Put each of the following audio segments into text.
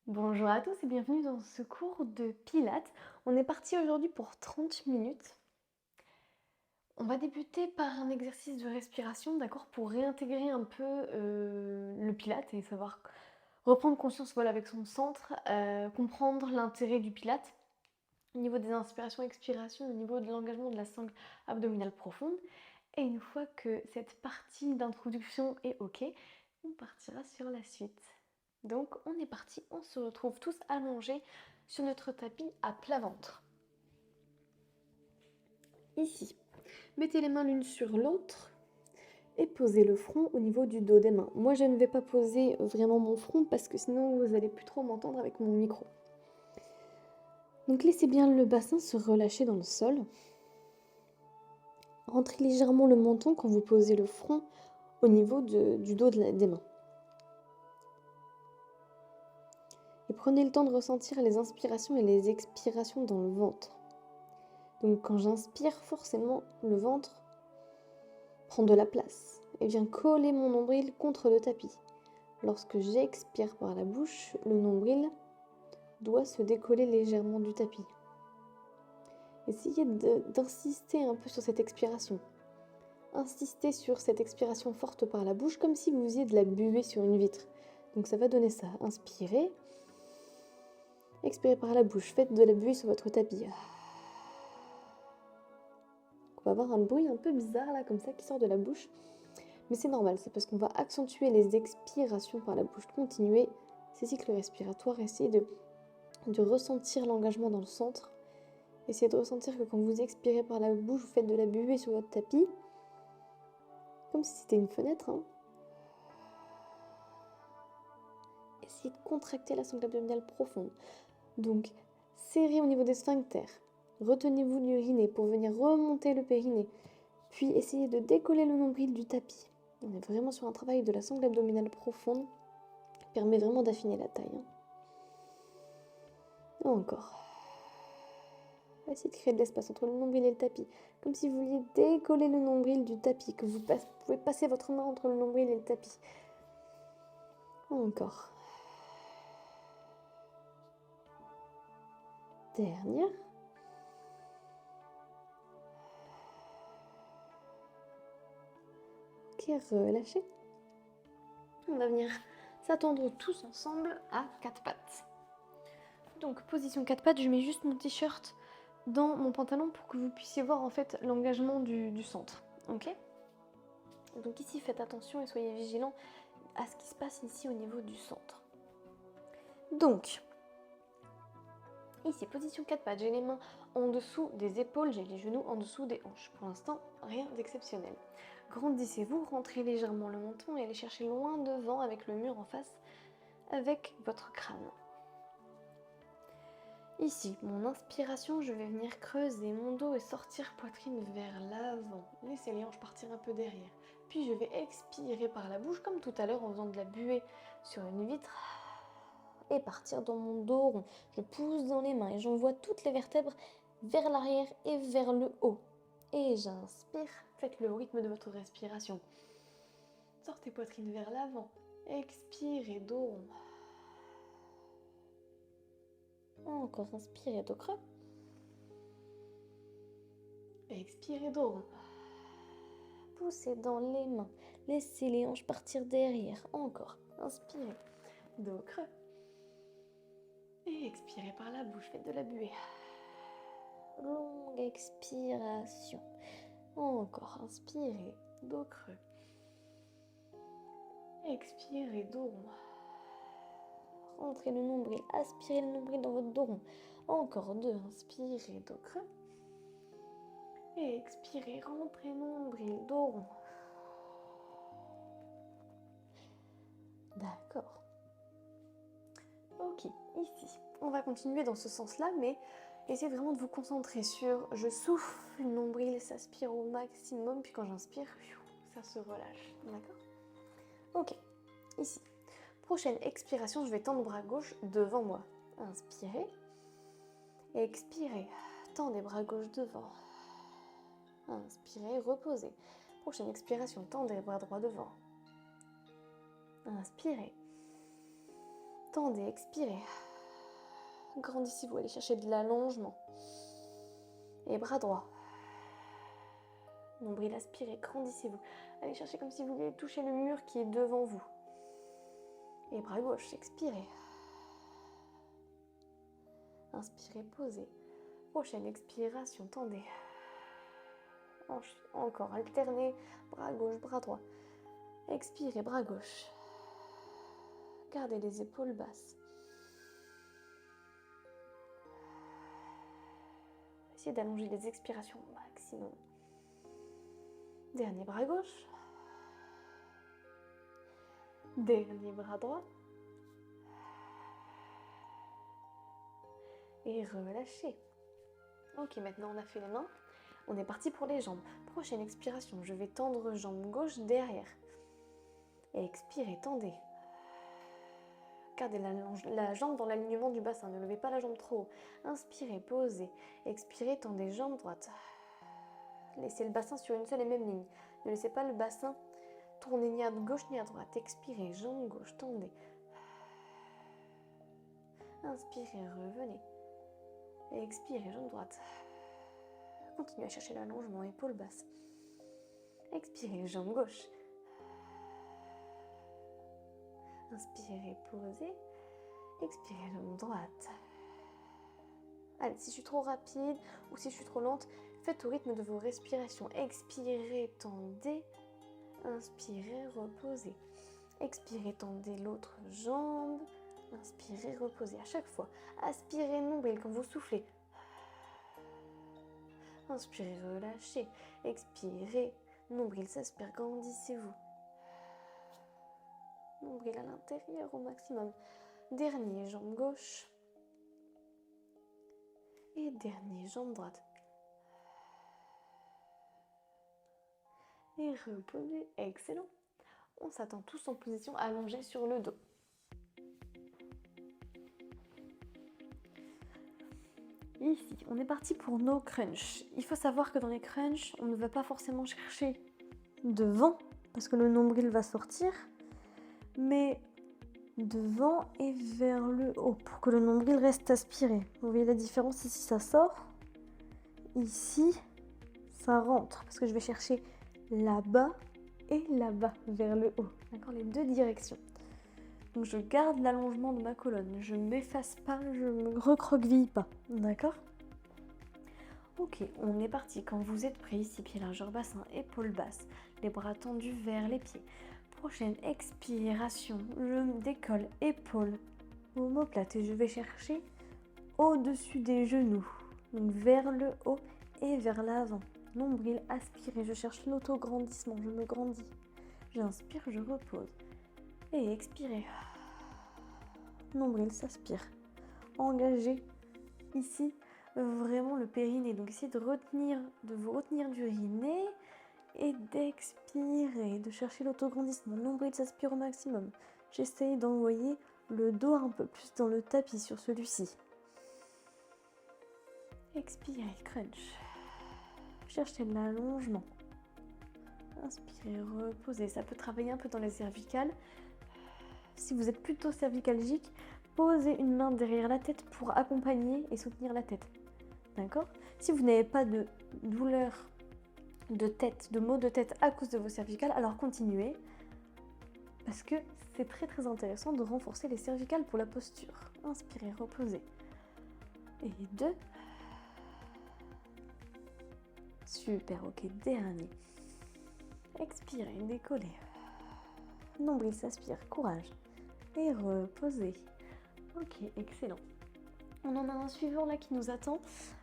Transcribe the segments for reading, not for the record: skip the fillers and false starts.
Bonjour à tous et bienvenue dans ce cours de Pilates. On est parti aujourd'hui pour 30 minutes. On va débuter par un exercice de respiration, d'accord, pour réintégrer un peu le Pilates et savoir reprendre conscience avec son centre, comprendre l'intérêt du Pilates au niveau des inspirations, expirations, au niveau de l'engagement de la sangle abdominale profonde. Et une fois que cette partie d'introduction est OK, on partira sur la suite. Donc on est parti, on se retrouve tous allongés sur notre tapis à plat ventre. Ici, mettez les mains l'une sur l'autre et posez le front au niveau du dos des mains. Moi je ne vais pas poser vraiment mon front parce que sinon vous allez plus trop m'entendre avec mon micro. Donc laissez bien le bassin se relâcher dans le sol. Rentrez légèrement le menton quand vous posez le front au niveau du dos des mains. Et prenez le temps de ressentir les inspirations et les expirations dans le ventre. Donc quand j'inspire, forcément, le ventre prend de la place et vient coller mon nombril contre le tapis. Lorsque j'expire par la bouche, le nombril doit se décoller légèrement du tapis. Essayez d'insister un peu sur cette expiration. Insistez sur cette expiration forte par la bouche, comme si vous faisiez de la buée sur une vitre. Donc ça va donner ça. Inspirez. Expirez par la bouche. Faites de la buée sur votre tapis. On va avoir un bruit un peu bizarre là, comme ça, qui sort de la bouche. Mais c'est normal, c'est parce qu'on va accentuer les expirations par la bouche. Continuez ces cycles respiratoires. Essayez de ressentir l'engagement dans le centre. Essayez de ressentir que quand vous expirez par la bouche, vous faites de la buée sur votre tapis. Comme si c'était une fenêtre. Essayez de contracter la sangle abdominale profonde. Donc, serrez au niveau des sphincters. Retenez-vous d'uriner pour venir remonter le périnée. Puis, essayez de décoller le nombril du tapis. On est vraiment sur un travail de la sangle abdominale profonde qui permet vraiment d'affiner la taille. Encore. Essayez de créer de l'espace entre le nombril et le tapis. Comme si vous vouliez décoller le nombril du tapis, que vous pouvez passer votre main entre le nombril et le tapis. Encore. Dernière. Ok, relâchez. On va venir s'attendre tous ensemble à 4 pattes. Donc position 4 pattes, je mets juste mon t-shirt dans mon pantalon pour que vous puissiez voir en fait l'engagement du centre. Ok? Donc ici faites attention et soyez vigilants à ce qui se passe ici au niveau du centre. Donc, ici position 4 pattes, j'ai les mains en dessous des épaules, j'ai les genoux en dessous des hanches. Pour l'instant, rien d'exceptionnel. Grandissez-vous, rentrez légèrement le menton et allez chercher loin devant avec le mur en face, avec votre crâne. Ici, mon inspiration, je vais venir creuser mon dos et sortir poitrine vers l'avant. Laissez les hanches partir un peu derrière. Puis je vais expirer par la bouche, comme tout à l'heure en faisant de la buée sur une vitre. Et partir dans mon dos rond. Je pousse dans les mains et j'envoie toutes les vertèbres vers l'arrière et vers le haut. Et j'inspire, faites-le au rythme de votre respiration. Sortez poitrine vers l'avant. Expirez, dos rond. Encore, inspirez, dos creux. Expirez, dos rond. Poussez dans les mains. Laissez les hanches partir derrière. Encore, inspirez, dos creux. Et expirez par la bouche, faites de la buée. Longue expiration. Encore, inspirez, dos creux. Expirez, dos rond. Rentrez le nombril, aspirez le nombril dans votre dos rond. Encore deux, inspirez, dos creux. Et expirez, rentrez nombril, dos rond. D'accord. Ok, ici, on va continuer dans ce sens-là, mais essayez vraiment de vous concentrer sur je souffle, le nombril s'aspire au maximum, puis quand j'inspire, ça se relâche. D'accord? Ok, ici. Prochaine expiration, je vais tendre le bras gauche devant moi. Inspirez. Expirez. Tendez bras gauche devant. Inspirez, reposez. Prochaine expiration, tendez bras droit devant. Inspirez. Tendez, expirez. Grandissez-vous, allez chercher de l'allongement. Et bras droit. Nombril, aspirez, grandissez-vous. Allez chercher comme si vous vouliez toucher le mur qui est devant vous. Et bras gauche, expirez. Inspirez, posez. Prochaine expiration, tendez. Encore, alternez, bras gauche, bras droit. Expirez, bras gauche. Gardez les épaules basses. Essayez d'allonger les expirations au maximum. Dernier bras gauche. Dernier bras droit. Et relâchez. Ok, maintenant on a fait les mains. On est parti pour les jambes. Prochaine expiration, je vais tendre jambe gauche derrière. Et expirez, tendez. Gardez la jambe dans l'alignement du bassin. Ne levez pas la jambe trop haut. Inspirez, posez. Expirez, tendez jambe droite. Laissez le bassin sur une seule et même ligne. Ne laissez pas le bassin tourner ni à gauche ni à droite. Expirez, jambe gauche, tendez. Inspirez, revenez. Et expirez, jambe droite. Continuez à chercher l'allongement, épaule basse. Expirez, jambe gauche. Inspirez, posez. Expirez, jambe droite. Allez, si je suis trop rapide ou si je suis trop lente, faites au rythme de vos respirations. Expirez, tendez. Inspirez, reposez. Expirez, tendez l'autre jambe. Inspirez, reposez à chaque fois. Aspirez, nombril quand vous soufflez. Inspirez, relâchez. Expirez, nombril s'aspire, grandissez-vous. Nombril à l'intérieur au maximum. Dernier, jambe gauche. Et dernier, jambe droite. Et reposez, excellent. On s'attend tous en position allongée sur le dos. Ici, on est parti pour nos crunchs. Il faut savoir que dans les crunchs, on ne va pas forcément chercher devant, parce que le nombril va sortir, mais devant et vers le haut, pour que le nombril reste aspiré. Vous voyez la différence? Ici, ça sort. Ici, ça rentre, parce que je vais chercher là-bas et là-bas, vers le haut. D'accord? Les deux directions. Donc je garde l'allongement de ma colonne, je ne m'efface pas, je ne me recroqueville pas, d'accord? Ok, on est parti. Quand vous êtes prêts, ici, pied largeur bassin, épaules basses, les bras tendus vers les pieds. Prochaine expiration, je me décolle, épaules, omoplate et je vais chercher au-dessus des genoux, donc vers le haut et vers l'avant. Nombril, aspiré, je cherche l'autograndissement, je me grandis. J'inspire, je repose. Et expirez. Nombril s'aspire. Engagez ici vraiment le périnée. Donc essayez de vous retenir du nez et d'expirer, de chercher l'autograndissement. Nombril s'aspire au maximum. J'essaye d'envoyer le dos un peu plus dans le tapis sur celui-ci. Expirez, crunch. Cherchez l'allongement. Inspirez, reposez. Ça peut travailler un peu dans les cervicales. Si vous êtes plutôt cervicalgique, posez une main derrière la tête pour accompagner et soutenir la tête. D'accord? Si vous n'avez pas de douleur de tête, de maux de tête à cause de vos cervicales, alors continuez. Parce que c'est très très intéressant de renforcer les cervicales pour la posture. Inspirez, reposez. Et 2. Super, ok, dernier. Expirez, décollez. Nombril s'aspire, courage. Et reposez. Ok, excellent. On en a un suivant là qui nous attend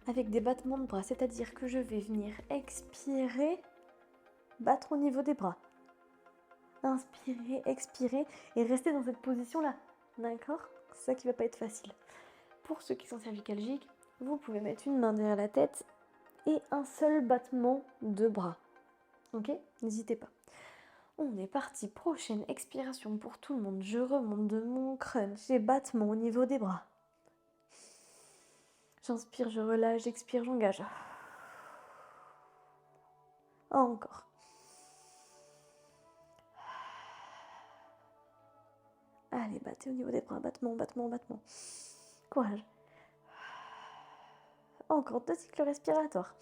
avec des battements de bras, c'est-à-dire que je vais venir expirer, battre au niveau des bras. Inspirer, expirer et rester dans cette position-là. D'accord? C'est ça qui va pas être facile. Pour ceux qui sont cervicalgiques, vous pouvez mettre une main derrière la tête et un seul battement de bras. Ok? N'hésitez pas. On est parti, prochaine expiration pour tout le monde. Je remonte de mon crunch et battement au niveau des bras. J'inspire, je relâche, j'expire, j'engage. Encore. Allez, battez au niveau des bras. Battement, battement, battement. Courage. Encore 2 cycles respiratoires.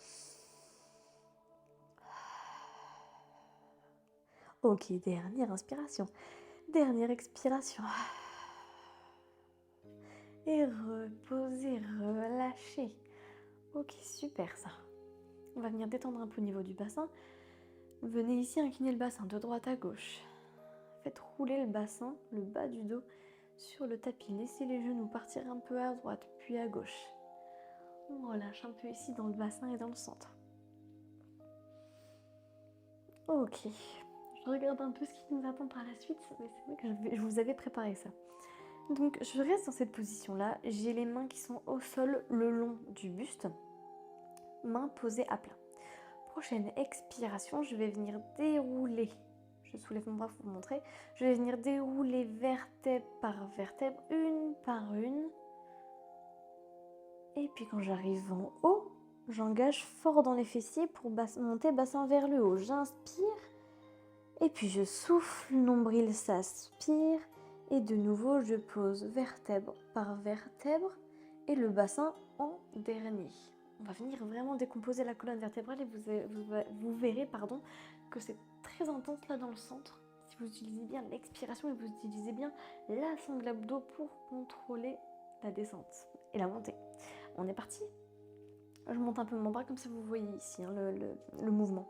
Ok, dernière inspiration. Dernière expiration. Et reposez, relâchez. Ok, super ça. On va venir détendre un peu au niveau du bassin. Venez ici incliner le bassin de droite à gauche. Faites rouler le bassin, le bas du dos, sur le tapis. Laissez les genoux partir un peu à droite, puis à gauche. On relâche un peu ici dans le bassin et dans le centre. Ok. Je regarde un peu ce qui nous attend par la suite, mais c'est vrai que je vous avais préparé ça. Donc je reste dans cette position-là. J'ai les mains qui sont au sol le long du buste. Mains posées à plat. Prochaine expiration, je vais venir dérouler. Je soulève mon bras pour vous montrer. Je vais venir dérouler vertèbre par vertèbre, une par une. Et puis quand j'arrive en haut, j'engage fort dans les fessiers pour monter bassin vers le haut. J'inspire. Et puis je souffle, nombril s'aspire. Et de nouveau, je pose vertèbre par vertèbre. Et le bassin en dernier. On va venir vraiment décomposer la colonne vertébrale et vous verrez que c'est très intense là dans le centre. Si vous utilisez bien l'expiration et vous utilisez bien la sangle abdos pour contrôler la descente et la montée. On est parti. Je monte un peu mon bras comme ça vous voyez ici le mouvement.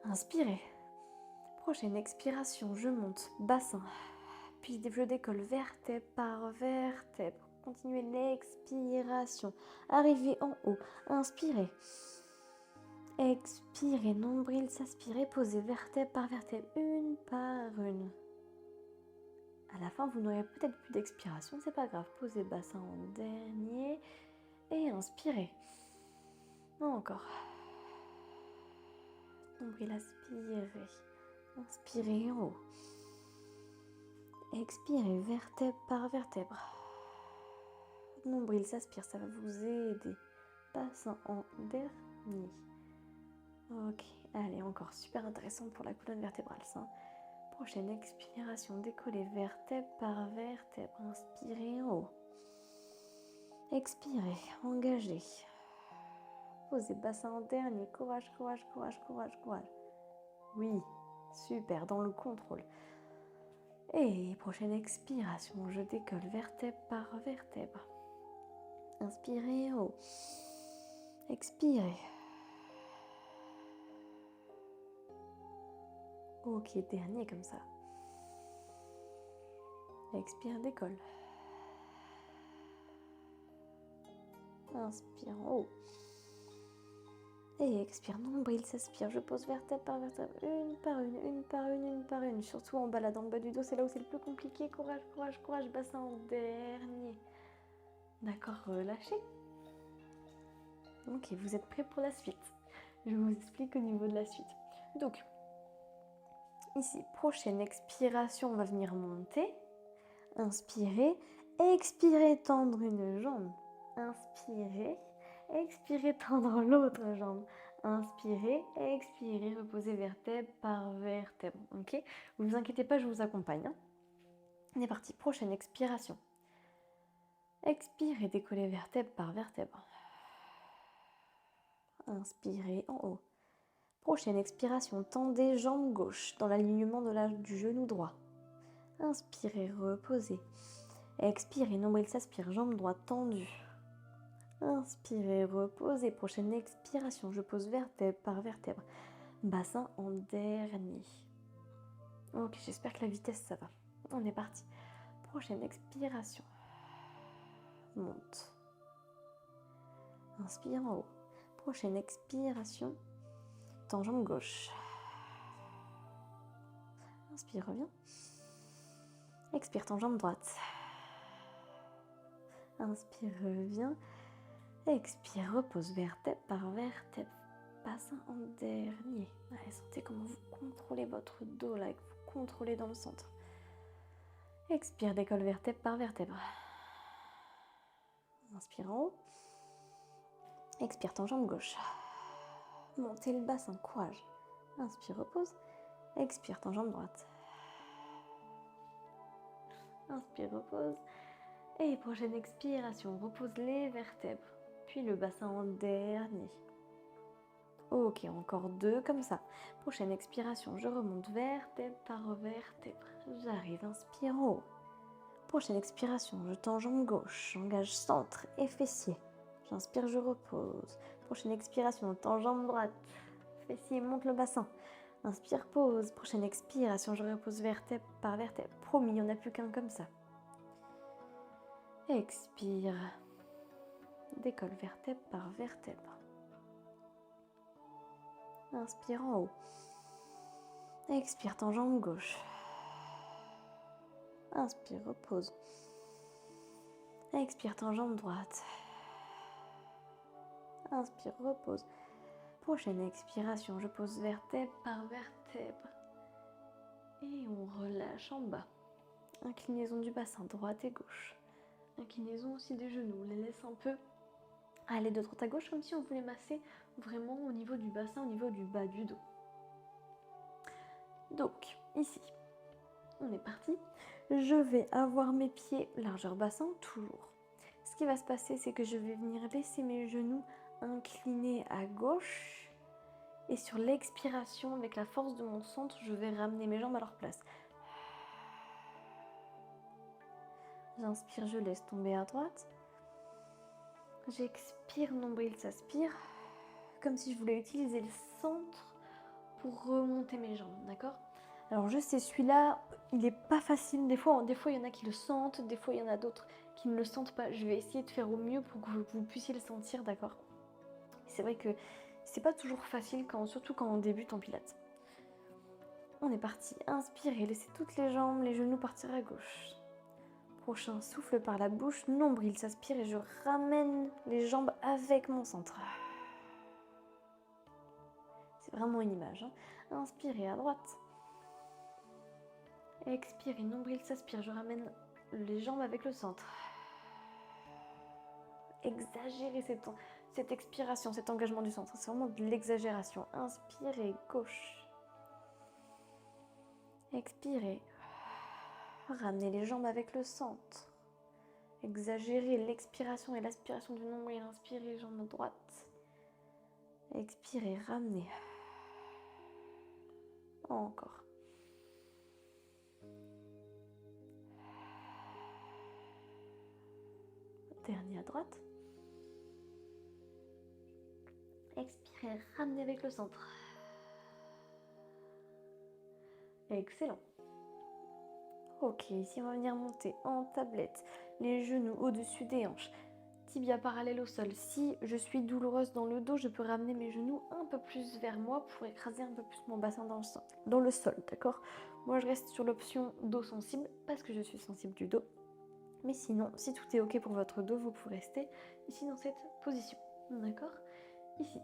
Inspirez. Prochaine expiration, je monte bassin. Puis je décolle vertèbre par vertèbre. Continuez l'expiration. Arrivez en haut. Inspirez. Expirez. Nombril s'aspire. Posez vertèbre par vertèbre. Une par une. À la fin, vous n'aurez peut-être plus d'expiration. C'est pas grave. Posez bassin en dernier. Et inspirez. Encore. Nombril aspirez. Inspirez en haut. Expirez vertèbre par vertèbre. Nombril s'aspire, ça va vous aider. Bassin en dernier. Ok, allez, encore super intéressant pour la colonne vertébrale, ça. Prochaine expiration, décollez vertèbre par vertèbre. Inspirez en haut. Expirez, engagez. Posez bassin en dernier. Courage, courage, courage, courage, courage. Oui, super, dans le contrôle. Et prochaine expiration, je décolle vertèbre par vertèbre. Inspirez en haut. Expirez. Ok, dernier comme ça. Expire, décolle. Inspire en haut. Et expire, nombril s'aspire. Je pose vertèbre par vertèbre, une par une, une par une, une par une. Surtout en bas, là, dans le bas du dos, c'est là où c'est le plus compliqué. Courage, courage, courage. Bassin en dernier. D'accord, relâchez. Ok, vous êtes prêts pour la suite. Je vous explique au niveau de la suite. Donc, ici, prochaine expiration, on va venir monter. Inspirez. Expirez, tendre une jambe. Inspirez. Expirez, tendre l'autre jambe. Inspirez, expirez, reposez vertèbre par vertèbre. Ok? Vous vous inquiétez pas, je vous accompagne. Hein. On est parti. Prochaine expiration. Expirez, décollez vertèbre par vertèbre. Inspirez en haut. Prochaine expiration, tendez jambe gauche dans l'alignement du genou droit. Inspirez, reposez. Expirez, nombril s'aspire, jambe droite tendue. Inspirez, reposez. Prochaine expiration, je pose vertèbre par vertèbre. Bassin en dernier. Ok, j'espère que la vitesse ça va. On est parti. Prochaine expiration. Monte. Inspire en haut. Prochaine expiration. Tends jambe gauche. Inspire, reviens. Expire, tends jambe droite. Inspire, reviens. Expire, repose vertèbre par vertèbre. Bassin en dernier. Allez, sentez comment vous contrôlez votre dos là, que vous contrôlez dans le centre. Expire, décolle vertèbre par vertèbre. Inspire en haut. Expire, tends jambe gauche. Montez le bassin, courage. Inspire, repose. Expire, tends jambe droite. Inspire, repose. Et prochaine expiration, repose les vertèbres. Puis le bassin en dernier. Ok, encore 2 comme ça. Prochaine expiration, je remonte vertèbre par vertèbre. J'arrive, inspire en haut. Prochaine expiration, je tends jambe gauche, j'engage centre et fessier. J'inspire, je repose. Prochaine expiration, tends jambe droite. Fessier, monte le bassin. Inspire, pause. Prochaine expiration, je repose vertèbre par vertèbre. Promis, il n'y en a plus qu'un comme ça. Expire. Décolle vertèbre par vertèbre. Inspire en haut. Expire, tends jambe gauche. Inspire, repose. Expire, tends jambe droite. Inspire, repose. Prochaine expiration, je pose vertèbre par vertèbre. Et on relâche en bas. Inclinaison du bassin, droite et gauche. Inclinaison aussi des genoux. On les laisse un peu aller de droite à gauche, comme si on voulait masser vraiment au niveau du bassin, au niveau du bas du dos. Donc, ici, on est parti. Je vais avoir mes pieds largeur bassin, toujours. Ce qui va se passer, c'est que je vais venir laisser mes genoux inclinés à gauche. Et sur l'expiration, avec la force de mon centre, je vais ramener mes jambes à leur place. J'inspire, je laisse tomber à droite. J'expire, nombril s'aspire. Comme si je voulais utiliser le centre pour remonter mes jambes, d'accord? Alors je sais, celui-là, il n'est pas facile. Des fois, il y en a qui le sentent, des fois, il y en a d'autres qui ne le sentent pas. Je vais essayer de faire au mieux pour que vous puissiez le sentir, d'accord? C'est vrai que c'est pas toujours facile, surtout quand on débute en pilates. On est parti. Inspirez, laissez toutes les jambes, les genoux partir à gauche. Prochain souffle par la bouche, nombril s'aspire et je ramène les jambes avec mon centre. C'est vraiment une image. Hein. Inspirez à droite. Expirez, nombril s'aspire, je ramène les jambes avec le centre. Exagérez cette expiration, cet engagement du centre. C'est vraiment de l'exagération. Inspirez, gauche. Expirez. Ramenez les jambes avec le centre. Exagérez l'expiration et l'aspiration du nombril. Inspirez, jambe droite. Expirez, ramenez. Encore. Dernier à droite. Expirez, ramenez avec le centre. Excellent. Ok, ici on va venir monter en tablette, les genoux au-dessus des hanches, tibia parallèle au sol. Si je suis douloureuse dans le dos, je peux ramener mes genoux un peu plus vers moi pour écraser un peu plus mon bassin dans le sol, d'accord? Moi je reste sur l'option dos sensible parce que je suis sensible du dos. Mais sinon, si tout est ok pour votre dos, vous pouvez rester ici dans cette position, d'accord? Ici.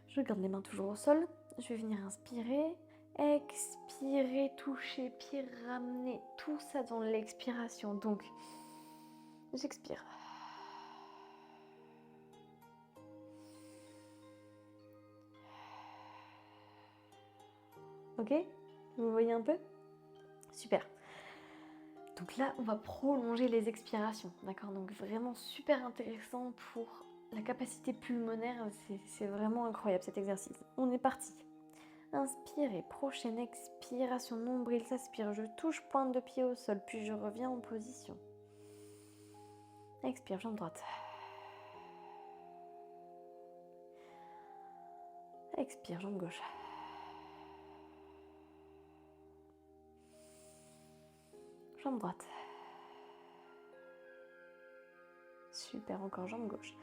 Je garde les mains toujours au sol. Je vais venir inspirer. Expirez, touchez, pied, ramenez tout ça dans l'expiration. Donc, j'expire. Ok? Vous voyez un peu? Super. Donc là, on va prolonger les expirations. D'accord? Donc vraiment super intéressant pour la capacité pulmonaire. C'est vraiment incroyable cet exercice. On est parti. Inspirez, prochaine expiration, nombril s'aspire, je touche pointe de pied au sol, puis je reviens en position. Expire, jambe droite. Expire, jambe gauche. Jambe droite. Super, encore jambe gauche.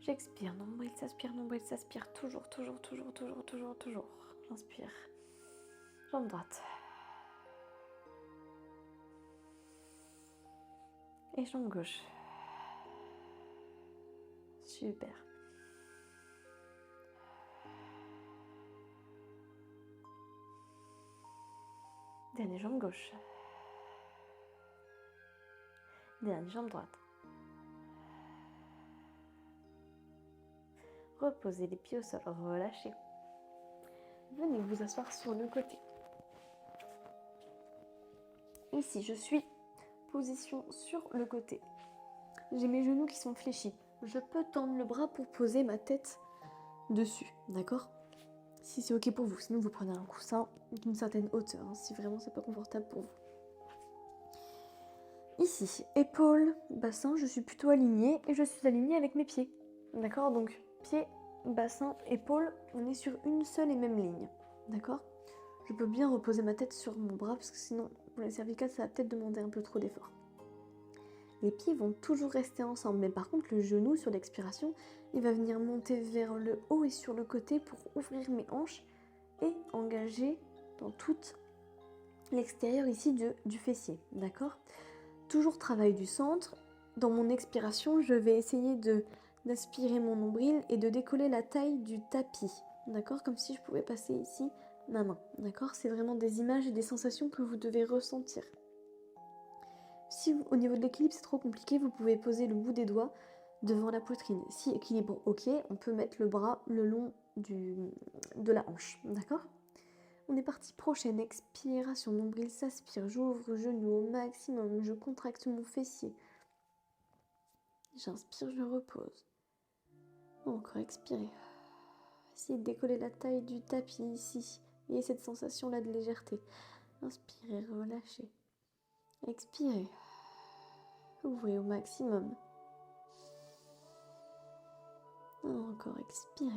J'expire, nombril s'aspire, toujours. J'inspire. Jambe droite. Et jambe gauche. Super. Dernière jambe gauche. Dernière jambe droite. Reposez les pieds au sol, relâchez. Venez vous asseoir sur le côté. Ici, je suis position sur le côté. J'ai mes genoux qui sont fléchis. Je peux tendre le bras pour poser ma tête dessus, d'accord? Si c'est ok pour vous, sinon vous prenez un coussin d'une certaine hauteur, hein, si vraiment c'est pas confortable pour vous. Ici, épaules, bassin, je suis plutôt alignée et je suis alignée avec mes pieds. D'accord? Donc, pieds, bassin, épaules, on est sur une seule et même ligne. D'accord? Je peux bien reposer ma tête sur mon bras parce que sinon, pour les cervicales, ça va peut-être demander un peu trop d'effort. Les pieds vont toujours rester ensemble, mais par contre, le genou sur l'expiration, il va venir monter vers le haut et sur le côté pour ouvrir mes hanches et engager dans toute l'extérieur ici du fessier. D'accord? Toujours travail du centre. Dans mon expiration, je vais essayer d'aspirer mon nombril et de décoller la taille du tapis. D'accord? Comme si je pouvais passer ici ma main. D'accord? C'est vraiment des images et des sensations que vous devez ressentir. Si au niveau de l'équilibre c'est trop compliqué, vous pouvez poser le bout des doigts devant la poitrine. Si équilibre ok, on peut mettre le bras le long de la hanche. D'accord? On est parti, prochaine expiration, nombril s'aspire, j'ouvre genou au maximum, je contracte mon fessier. J'inspire, je repose. Encore expirer. Essayez de décoller la taille du tapis ici. Et cette sensation-là de légèreté. Inspirez, relâchez. Expirez. Ouvrez au maximum. Encore expirez.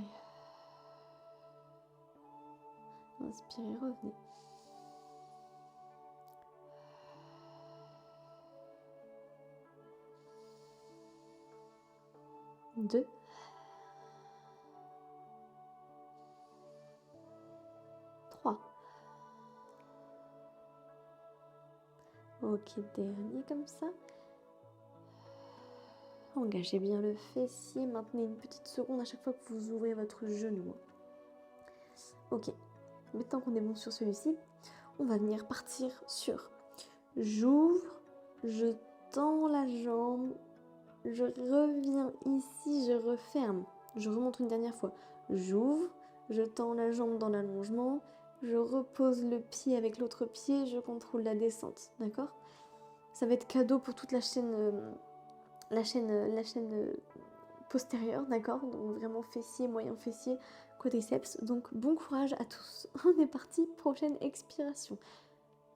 Inspirez, revenez. Deux. 3. Ok, dernier comme ça. Engagez bien le fessier, maintenez une petite seconde à chaque fois que vous ouvrez votre genou. Ok, maintenant qu'on est bon sur celui-ci, on va venir partir sur j'ouvre, je tends la jambe, je reviens ici, je referme. Je remonte une dernière fois. J'ouvre, je tends la jambe dans l'allongement, je repose le pied avec l'autre pied, je contrôle la descente, d'accord? Ça va être cadeau pour toute la chaîne postérieure, d'accord? Donc vraiment fessier, moyen fessier, quadriceps. Donc bon courage à tous. On est parti, prochaine expiration.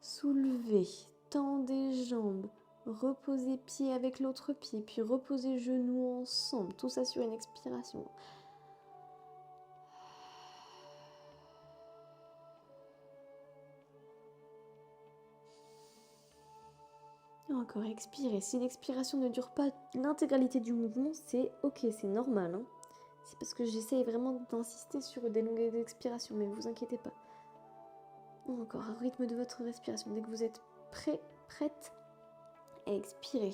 Soulevez, tendez jambes, reposez pied avec l'autre pied, puis reposez genoux ensemble. Tout ça sur une expiration. Encore expirez. Si l'expiration ne dure pas l'intégralité du mouvement, c'est ok, c'est normal. Hein. C'est parce que j'essaye vraiment d'insister sur des longueurs d'expiration, mais vous inquiétez pas. Encore au rythme de votre respiration. Dès que vous êtes prêt, prête, expirez.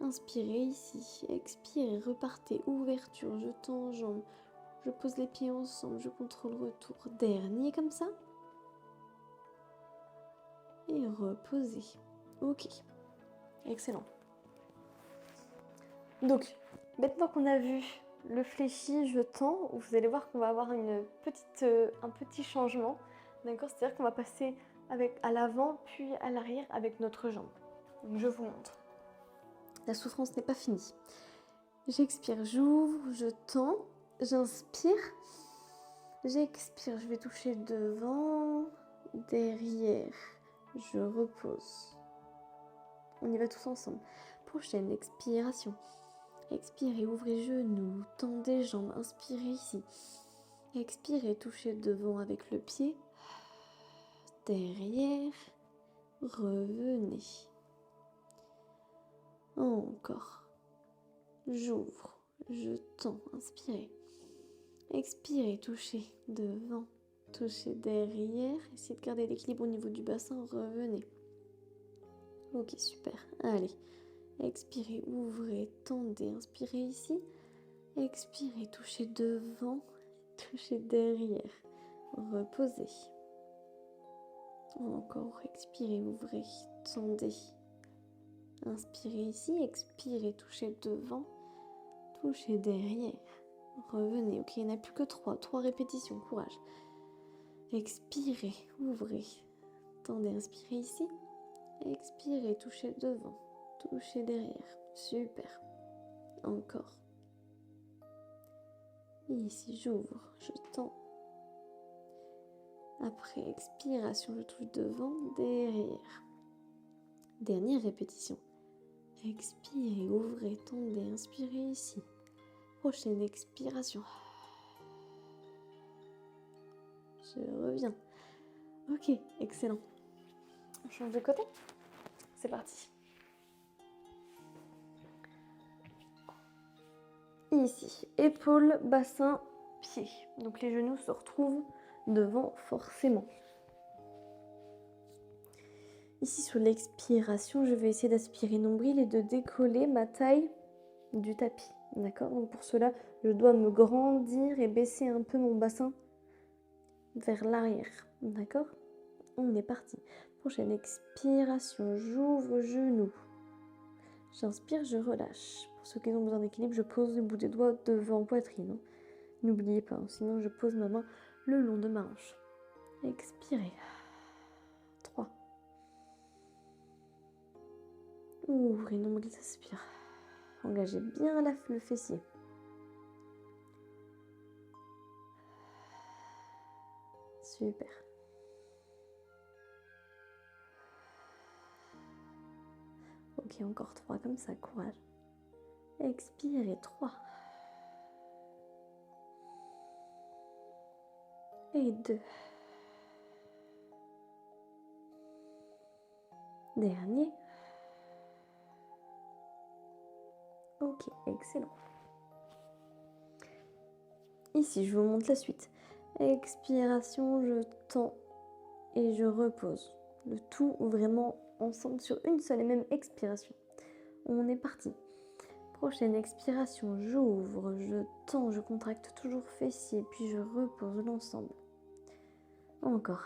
Inspirez ici, expirez, repartez, ouverture, je tends jambes, je pose les pieds ensemble, je contrôle retour. Dernier comme ça. Et reposez. Ok. Excellent. Donc, maintenant qu'on a vu le fléchi, je tends, vous allez voir qu'on va avoir un petit changement. D'accord? C'est-à-dire qu'on va passer à l'avant puis à l'arrière avec notre jambe. Donc, je vous montre. La souffrance n'est pas finie. J'expire, j'ouvre, je tends, j'inspire, j'expire, je vais toucher devant, derrière, je repose. On y va tous ensemble. Prochaine expiration. Expirez, ouvrez genoux, tendez jambes, inspirez ici. Expirez, touchez devant avec le pied. Derrière, revenez. Encore. J'ouvre, je tends, inspirez. Expirez, touchez devant, touchez derrière. Essayez de garder l'équilibre au niveau du bassin, revenez. Ok, super. Allez. Expirez, ouvrez, tendez, inspirez ici. Expirez, touchez devant, touchez derrière. Reposez. Encore, expirez, ouvrez, tendez. Inspirez ici, expirez, touchez devant, touchez derrière. Revenez, ok, il n'y en a plus que 3 répétitions, courage. Expirez, ouvrez, tendez, inspirez ici. Expirez, touchez devant, touchez derrière. Super. Encore. Et ici, j'ouvre, je tends. Après expiration, je touche devant, derrière. Dernière répétition. Expirez, ouvrez, tendez, inspirez ici. Prochaine expiration. Je reviens. Ok, excellent. On change de côté. C'est parti. Ici, épaules, bassin, pieds. Donc les genoux se retrouvent devant forcément. Ici, sur l'expiration, je vais essayer d'aspirer nombril et de décoller ma taille du tapis. D'accord? Donc pour cela, je dois me grandir et baisser un peu mon bassin vers l'arrière. D'accord? On est parti. Prochaine expiration, j'ouvre genoux. J'inspire, je relâche. Pour ceux qui ont besoin d'équilibre, je pose le bout des doigts devant poitrine. N'oubliez pas, sinon je pose ma main le long de ma hanche. Expirez. 3. Ouvrez, nombril s'aspire. Engagez bien le fessier. Super. Ok, encore 3 comme ça, courage. Expirez, 3. Et 2. Dernier. Ok, excellent. Ici, je vous montre la suite. Expiration, je tends et je repose. Le tout vraiment ensemble sur une seule et même expiration. On est parti. Prochaine expiration, j'ouvre, je tends, je contracte toujours fessier, puis je repose l'ensemble. Encore.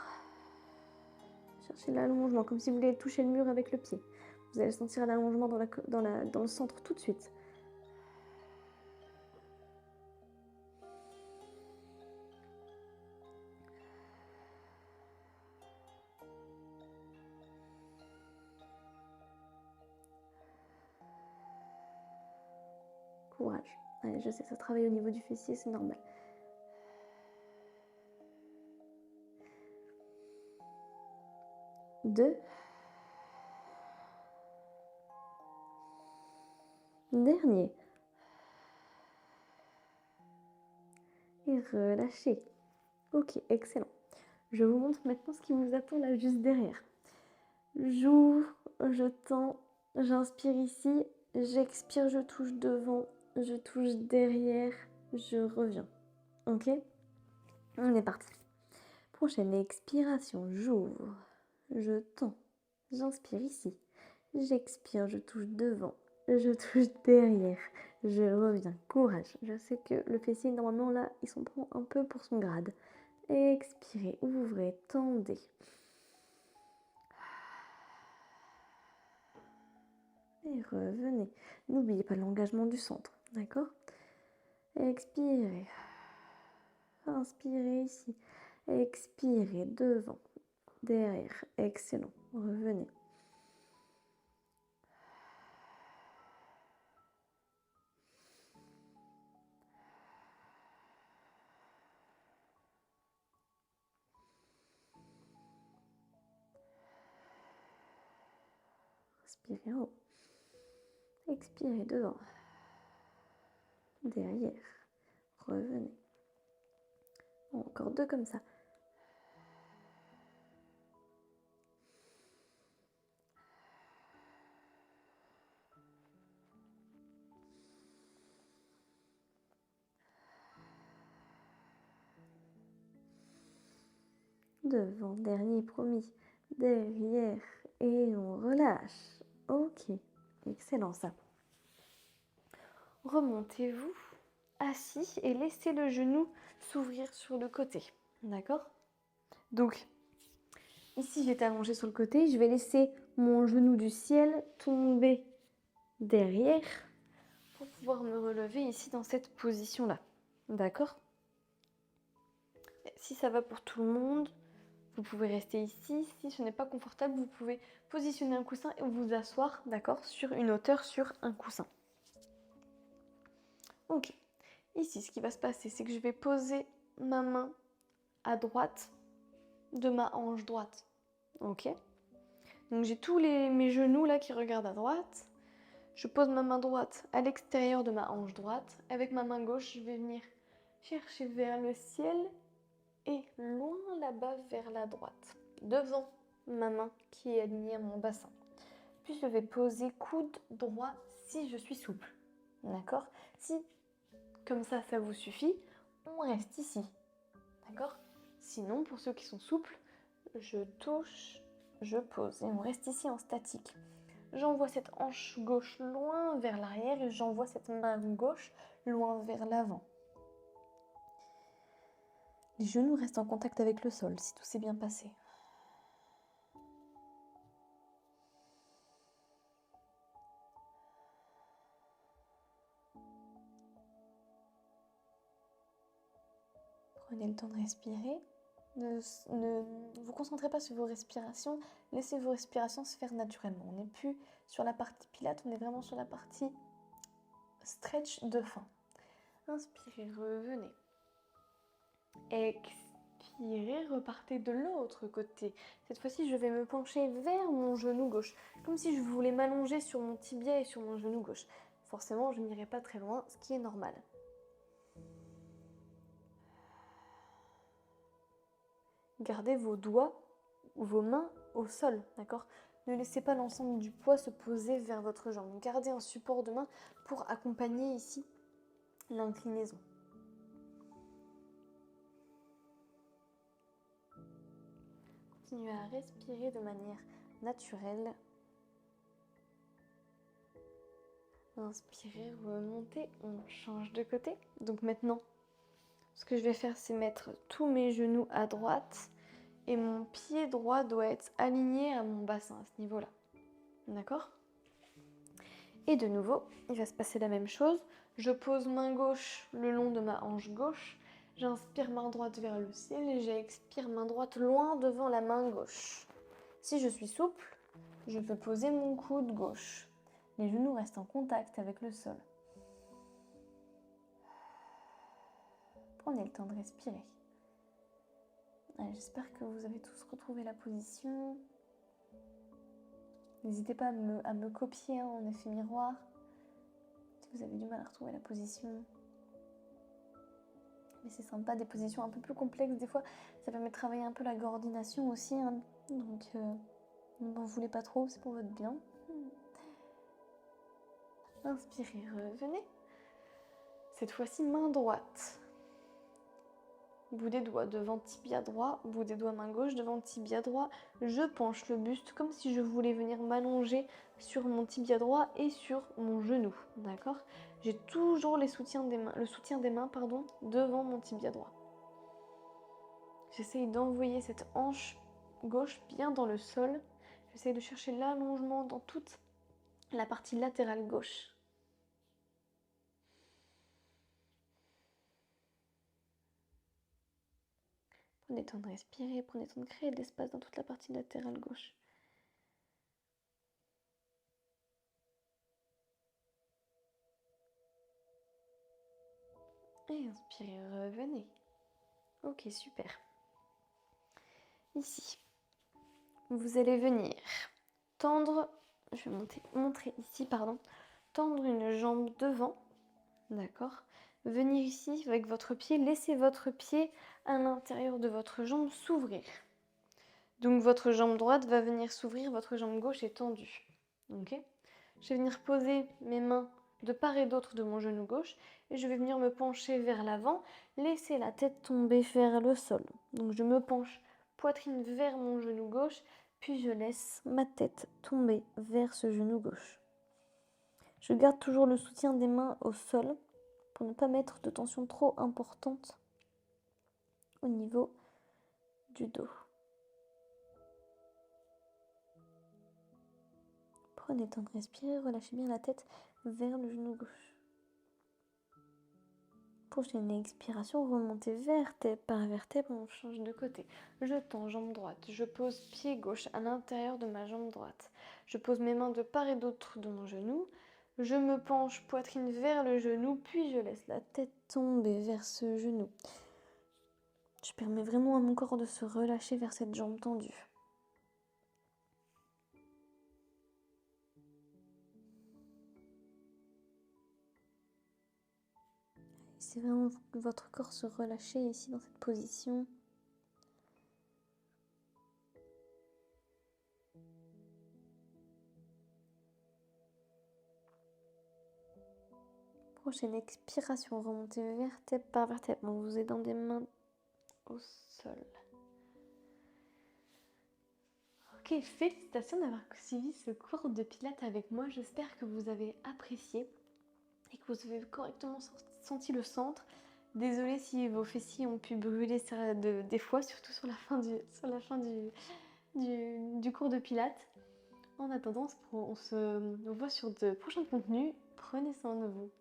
Cherchez l'allongement, comme si vous voulez toucher le mur avec le pied. Vous allez sentir l'allongement dans le centre tout de suite. Courage. Allez, je sais, ça travaille au niveau du fessier, c'est normal. Deux. Dernier. Et relâchez. Ok, excellent. Je vous montre maintenant ce qui vous attend là juste derrière. J'ouvre, je tends, j'inspire ici, j'expire, je touche devant, je touche derrière, je reviens. Ok? On est parti. Prochaine expiration, j'ouvre, je tends, j'inspire ici, j'expire, je touche devant, je touche derrière, je reviens. Courage. Je sais que le fessier, normalement, là, il s'en prend un peu pour son grade. Expirez, ouvrez, tendez. Et revenez. N'oubliez pas l'engagement du centre, d'accord? Expirez. Inspirez ici. Expirez devant, derrière. Excellent. Revenez. Inspirez en haut. Expirez devant, derrière. Revenez. Encore 2 comme ça. Devant, dernier promis. Derrière. Et on relâche. Ok. Excellent ça. Remontez-vous assis et laissez le genou s'ouvrir sur le côté. D'accord? Donc, ici j'étais allongée sur le côté. Je vais laisser mon genou du ciel tomber derrière pour pouvoir me relever ici dans cette position-là. D'accord? Si ça va pour tout le monde, Vous pouvez rester ici. Si ce n'est pas confortable, vous pouvez positionner un coussin et vous asseoir, d'accord, sur une hauteur sur un coussin. Ok. Ici, ce qui va se passer, c'est que je vais poser ma main à droite de ma hanche droite. Ok. Donc j'ai tous mes genoux là qui regardent à droite. Je pose ma main droite à l'extérieur de ma hanche droite. Avec ma main gauche, je vais venir chercher vers le ciel et loin là-bas vers la droite, devant ma main qui est alignée à mon bassin. Puis je vais poser coude droit si je suis souple. D'accord? Si, comme ça vous suffit, on reste ici. D'accord? Sinon, pour ceux qui sont souples, je touche, je pose et on reste ici en statique. J'envoie cette hanche gauche loin vers l'arrière et j'envoie cette main gauche loin vers l'avant. Les genoux restent en contact avec le sol si tout s'est bien passé. Prenez le temps de respirer. Ne vous concentrez pas sur vos respirations. Laissez vos respirations se faire naturellement. On n'est plus sur la partie pilate, on est vraiment sur la partie stretch de fin. Inspirez, revenez. Expirez, repartez de l'autre côté. Cette fois-ci, je vais me pencher vers mon genou gauche, comme si je voulais m'allonger sur mon tibia et sur mon genou gauche. Forcément, je n'irai pas très loin, ce qui est normal. Gardez vos doigts ou vos mains au sol, d'accord? Ne laissez pas l'ensemble du poids se poser vers votre jambe. Gardez un support de main pour accompagner ici l'inclinaison. Continuez à respirer de manière naturelle. Inspirez, remontez, on change de côté. Donc maintenant, ce que je vais faire, c'est mettre tous mes genoux à droite et mon pied droit doit être aligné à mon bassin à ce niveau-là. D'accord? Et de nouveau, il va se passer la même chose. Je pose main gauche le long de ma hanche gauche. J'inspire main droite vers le ciel et j'expire main droite loin devant la main gauche. Si je suis souple, je peux poser mon coude gauche. Les genoux restent en contact avec le sol. Prenez le temps de respirer. J'espère que vous avez tous retrouvé la position. N'hésitez pas à me copier en effet miroir si vous avez du mal à retrouver la position. Mais c'est sympa, des positions un peu plus complexes. Des fois, ça permet de travailler un peu la coordination aussi. Hein. Donc, n'en voulez pas trop, c'est pour votre bien. Inspirez, revenez. Cette fois-ci, main droite. Bout des doigts devant tibia droit, bout des doigts main gauche devant tibia droit. Je penche le buste comme si je voulais venir m'allonger sur mon tibia droit et sur mon genou. D'accord? J'ai toujours le soutien des mains devant mon tibia droit. J'essaye d'envoyer cette hanche gauche bien dans le sol. J'essaye de chercher l'allongement dans toute la partie latérale gauche. Prenez le temps de respirer, prenez le temps de créer de l'espace dans toute la partie latérale gauche. Et inspirez, revenez. Ok, super. Ici, vous allez venir tendre, je vais montrer ici, tendre une jambe devant, d'accord? Venir ici avec votre pied, laissez votre pied à l'intérieur de votre jambe s'ouvrir. Donc votre jambe droite va venir s'ouvrir, votre jambe gauche est tendue. Ok? Je vais venir poser mes mains de part et d'autre de mon genou gauche et je vais venir me pencher vers l'avant, laisser la tête tomber vers le sol. Donc je me penche poitrine vers mon genou gauche, puis je laisse ma tête tomber vers ce genou gauche. Je garde toujours le soutien des mains au sol pour ne pas mettre de tension trop importante au niveau du dos. Prenez le temps de respirer, relâchez bien la tête vers le genou gauche. Prochaine expiration, remontez vertèbre par vertèbre, on change de côté. Je tends jambe droite, je pose pied gauche à l'intérieur de ma jambe droite. Je pose mes mains de part et d'autre de mon genou. Je me penche poitrine vers le genou, puis je laisse la tête tomber vers ce genou. Je permets vraiment à mon corps de se relâcher vers cette jambe tendue. C'est vraiment que votre corps se relâche ici dans cette position. Prochaine expiration, remontez vertèbre par vertèbre en vous aidant des mains au sol. Ok, félicitations d'avoir suivi ce cours de pilates avec moi. J'espère que vous avez apprécié et que vous avez correctement senti le centre. Désolée si vos fessiers ont pu brûler des fois, surtout sur la fin du cours de pilates. En attendant, on se voit sur de prochains contenus. Prenez soin de vous.